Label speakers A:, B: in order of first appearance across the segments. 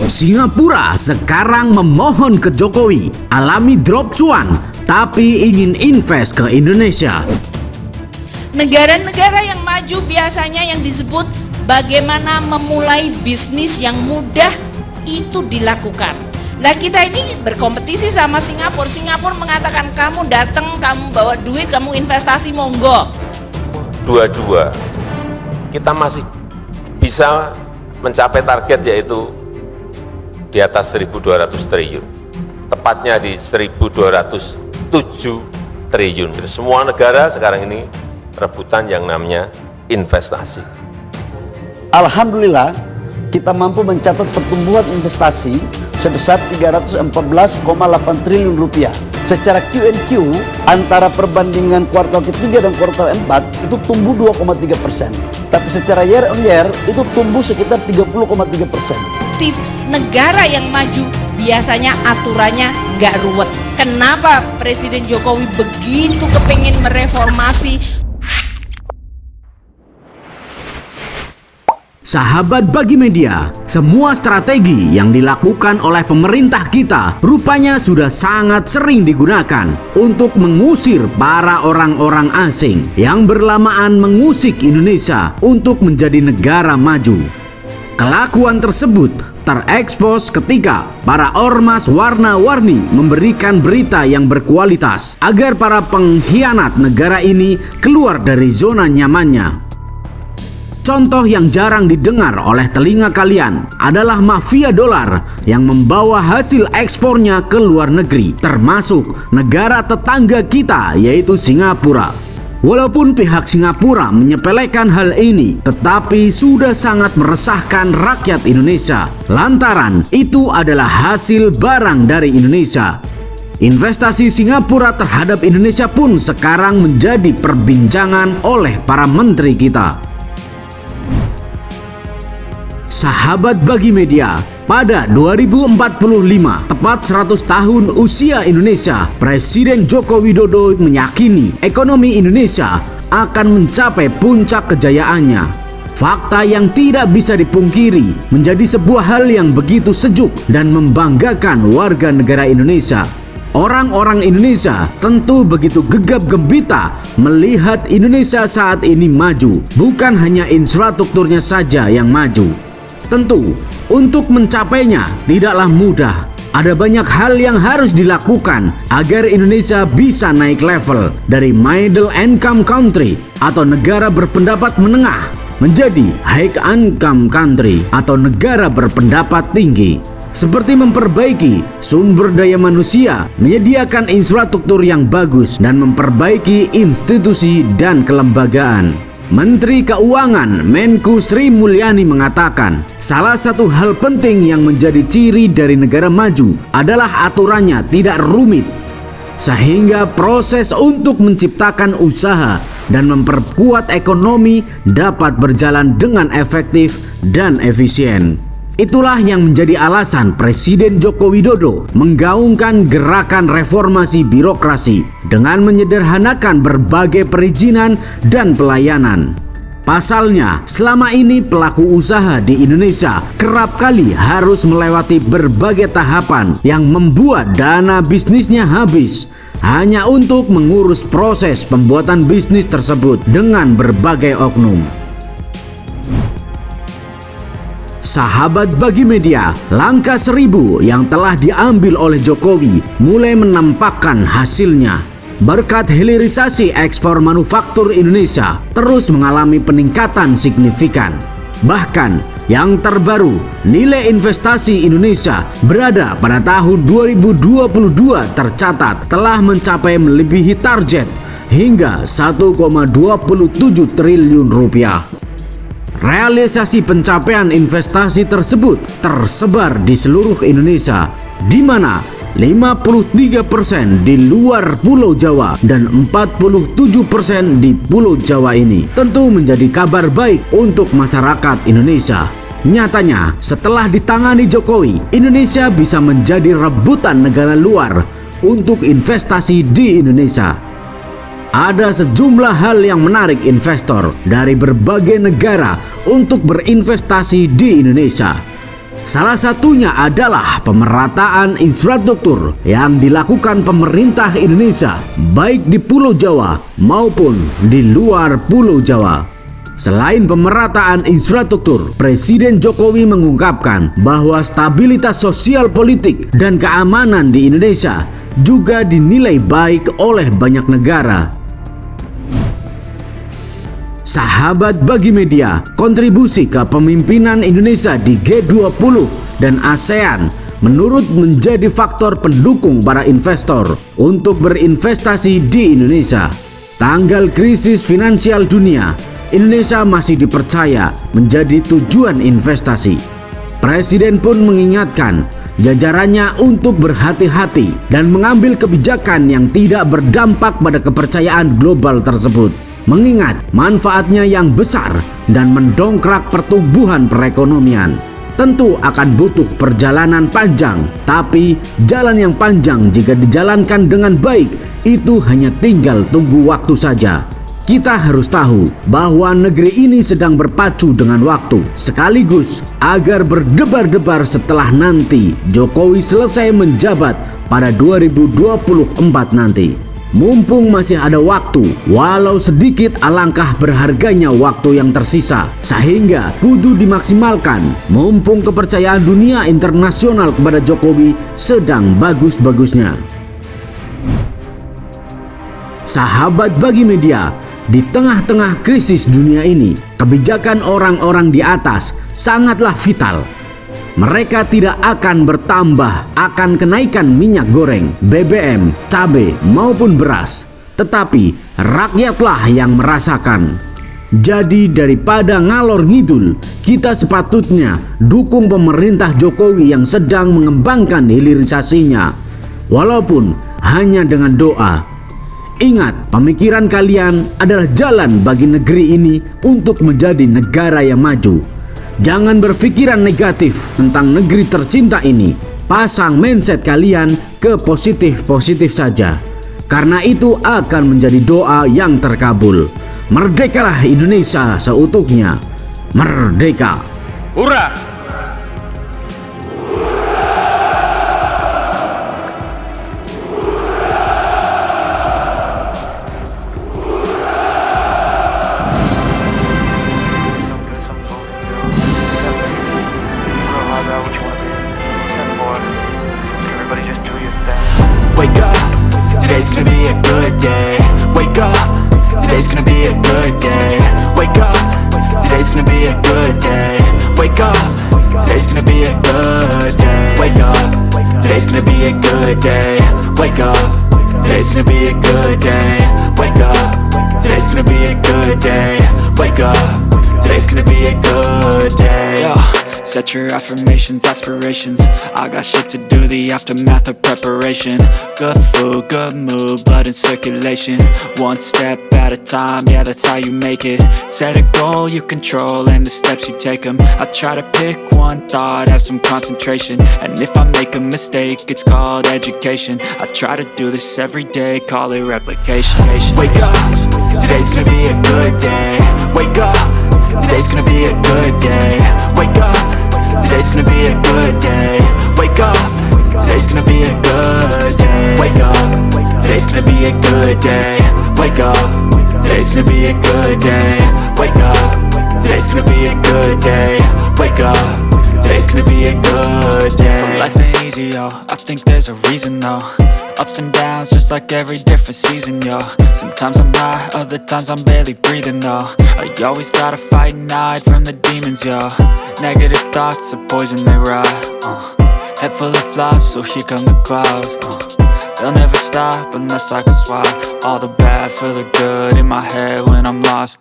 A: Singapura sekarang memohon ke Jokowi, alami drop cuan, tapi ingin invest ke Indonesia.
B: Negara-negara yang maju biasanya yang disebut bagaimana memulai bisnis yang mudah itu dilakukan. Nah, kita ini berkompetisi sama Singapura. Singapura mengatakan kamu datang, kamu bawa duit, kamu investasi, monggo.
C: Dua-dua kita masih bisa mencapai target, yaitu di atas 1.200 triliun, tepatnya di 1.207 triliun. Semua negara sekarang ini rebutan yang namanya investasi.
D: Alhamdulillah, kita mampu mencatat pertumbuhan investasi sebesar 314,8 triliun rupiah. Secara Q&Q, antara perbandingan kuartal ketiga dan kuartal 4 itu tumbuh 2,3%. Tapi secara year on year itu tumbuh sekitar 30,3%.
B: Negara yang maju biasanya aturannya nggak ruwet. Kenapa Presiden Jokowi begitu kepingin mereformasi?
A: Sahabat Bagi Media, semua strategi yang dilakukan oleh pemerintah kita rupanya sudah sangat sering digunakan untuk mengusir para orang-orang asing yang berlamaan mengusik Indonesia untuk menjadi negara maju. Kelakuan tersebut terekspos ketika para ormas warna-warni memberikan berita yang berkualitas agar para pengkhianat negara ini keluar dari zona nyamannya. Contoh yang jarang didengar oleh telinga kalian adalah mafia dolar yang membawa hasil ekspornya ke luar negeri, termasuk negara tetangga kita yaitu Singapura. Walaupun pihak Singapura menyepelekan hal ini, tetapi sudah sangat meresahkan rakyat Indonesia lantaran itu adalah hasil barang dari Indonesia. Investasi Singapura terhadap Indonesia pun sekarang menjadi perbincangan oleh para menteri kita. Sahabat Bagi Media, pada 2045, tepat 100 tahun usia Indonesia, Presiden Joko Widodo meyakini ekonomi Indonesia akan mencapai puncak kejayaannya. Fakta yang tidak bisa dipungkiri menjadi sebuah hal yang begitu sejuk dan membanggakan warga negara Indonesia. Orang-orang Indonesia tentu begitu gegap gempita melihat Indonesia saat ini maju, bukan hanya infrastrukturnya saja yang maju. Tentu, untuk mencapainya tidaklah mudah. Ada banyak hal yang harus dilakukan agar Indonesia bisa naik level dari middle income country atau negara berpendapat menengah menjadi high income country atau negara berpendapat tinggi. Seperti memperbaiki sumber daya manusia, menyediakan infrastruktur yang bagus, dan memperbaiki institusi dan kelembagaan. Menteri Keuangan Menku Sri Mulyani mengatakan, salah satu hal penting yang menjadi ciri dari negara maju adalah aturannya tidak rumit, sehingga proses untuk menciptakan usaha dan memperkuat ekonomi dapat berjalan dengan efektif dan efisien. Itulah yang menjadi alasan Presiden Joko Widodo menggaungkan gerakan reformasi birokrasi dengan menyederhanakan berbagai perizinan dan pelayanan. Pasalnya, selama ini pelaku usaha di Indonesia kerap kali harus melewati berbagai tahapan yang membuat dana bisnisnya habis hanya untuk mengurus proses pembuatan bisnis tersebut dengan berbagai oknum. Sahabat Bagi Media, langkah 1000 yang telah diambil oleh Jokowi mulai menampakkan hasilnya. Berkat hilirisasi ekspor manufaktur Indonesia terus mengalami peningkatan signifikan. Bahkan yang terbaru, nilai investasi Indonesia berada pada tahun 2022 tercatat telah mencapai melebihi target hingga 1,27 triliun rupiah. Realisasi pencapaian investasi tersebut tersebar di seluruh Indonesia, di mana 53% di luar Pulau Jawa dan 47% di Pulau Jawa ini tentu menjadi kabar baik untuk masyarakat Indonesia. Nyatanya, setelah ditangani Jokowi, Indonesia bisa menjadi rebutan negara luar untuk investasi di Indonesia. Ada sejumlah hal yang menarik investor dari berbagai negara untuk berinvestasi di Indonesia. Salah satunya adalah pemerataan infrastruktur yang dilakukan pemerintah Indonesia baik di Pulau Jawa maupun di luar Pulau Jawa. Selain pemerataan infrastruktur, Presiden Jokowi mengungkapkan bahwa stabilitas sosial politik dan keamanan di Indonesia juga dinilai baik oleh banyak negara. Sahabat Bagi Media, kontribusi kepemimpinan Indonesia di G20 dan ASEAN menjadi faktor pendukung para investor untuk berinvestasi di Indonesia. Tanggal krisis finansial dunia, Indonesia masih dipercaya menjadi tujuan investasi. Presiden pun mengingatkan jajarannya untuk berhati-hati dan mengambil kebijakan yang tidak berdampak pada kepercayaan global tersebut, mengingat manfaatnya yang besar dan mendongkrak pertumbuhan perekonomian. Tentu akan butuh perjalanan panjang, tapi jalan yang panjang jika dijalankan dengan baik itu hanya tinggal tunggu waktu saja. Kita harus tahu bahwa negeri ini sedang berpacu dengan waktu, sekaligus agar berdebar-debar setelah nanti Jokowi selesai menjabat pada 2024 nanti. Mumpung masih ada waktu, walau sedikit alangkah berharganya waktu yang tersisa, sehingga kudu dimaksimalkan mumpung kepercayaan dunia internasional kepada Jokowi sedang bagus-bagusnya. Sahabat Bagi Media, di tengah-tengah krisis dunia ini, kebijakan orang-orang di atas sangatlah vital. Mereka tidak akan bertambah akan kenaikan minyak goreng, BBM, cabai maupun beras, tetapi rakyatlah yang merasakan. Jadi daripada ngalor ngidul, kita sepatutnya dukung pemerintah Jokowi yang sedang mengembangkan hilirisasinya, walaupun hanya dengan doa. Ingat, pemikiran kalian adalah jalan bagi negeri ini untuk menjadi negara yang maju. Jangan berpikiran negatif tentang negeri tercinta ini. Pasang mindset kalian ke positif-positif saja, karena itu akan menjadi doa yang terkabul. Merdekalah Indonesia seutuhnya. Merdeka!
E: Hurra!
F: Wake up, today's gonna be a good day. Wake up, today's gonna be a good day. Wake up, today's gonna be a good day. Wake up, today's gonna be a good day. Wake up, today's gonna be a good day. Wake up, today's gonna be a good day. Wake up, today's gonna be a good day. Wake up, today's gonna be a good day. Yo. Set your affirmations, aspirations. I got shit to do, the aftermath of preparation. Good food, good mood, blood in circulation. One step at a time, yeah, that's how you make it. Set a goal you control and the steps you take them. I try to pick one thought, have some concentration. And if I make a mistake, it's called education. I try to do this every day, call it replication. Wake up, today's gonna be a good day. Wake up, today's gonna be a good day. Wake up, today's gonna be a good day. Wake up, today's gonna be a good day. Wake up, today's gonna be a good day. Wake up, today's gonna be a good day. Wake up, today's gonna be a good day. Wake up, today's gonna be a good day. So life ain't easy, yo, I think there's a reason though. Ups and downs, just like every different season, yo. Sometimes I'm high, other times I'm barely breathing, though. I always gotta fight and hide from the demons, yo. Negative thoughts are poison, they rot. Head full of flies, so here come the clouds. They'll never stop unless I can swap all the bad for the good in my head when I'm lost.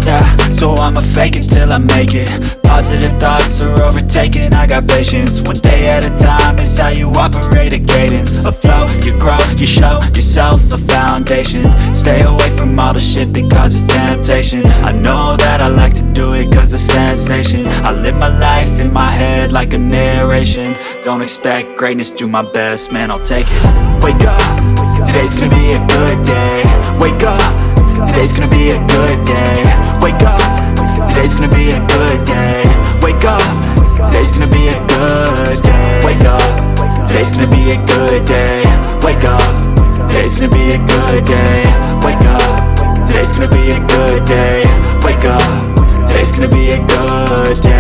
F: Yeah, so I'ma fake it till I make it. Positive thoughts are overtaken, I got patience. One day at a time is how you operate a cadence. A flow, you grow, you show yourself a foundation. Stay away from all the shit that causes temptation. I know that I like to do it cause it's sensation. I live my life in my head like a narration. Don't expect greatness, do my best, man, I'll take it. Wake up, today's gonna be a good day. Wake up, today's gonna be a good day. Wake up, today's gonna be a good day. Wake up, today's gonna be a good day. Wake up, today's gonna be a good day. Wake up, today's gonna be a good day. Wake up, today's gonna be a good day.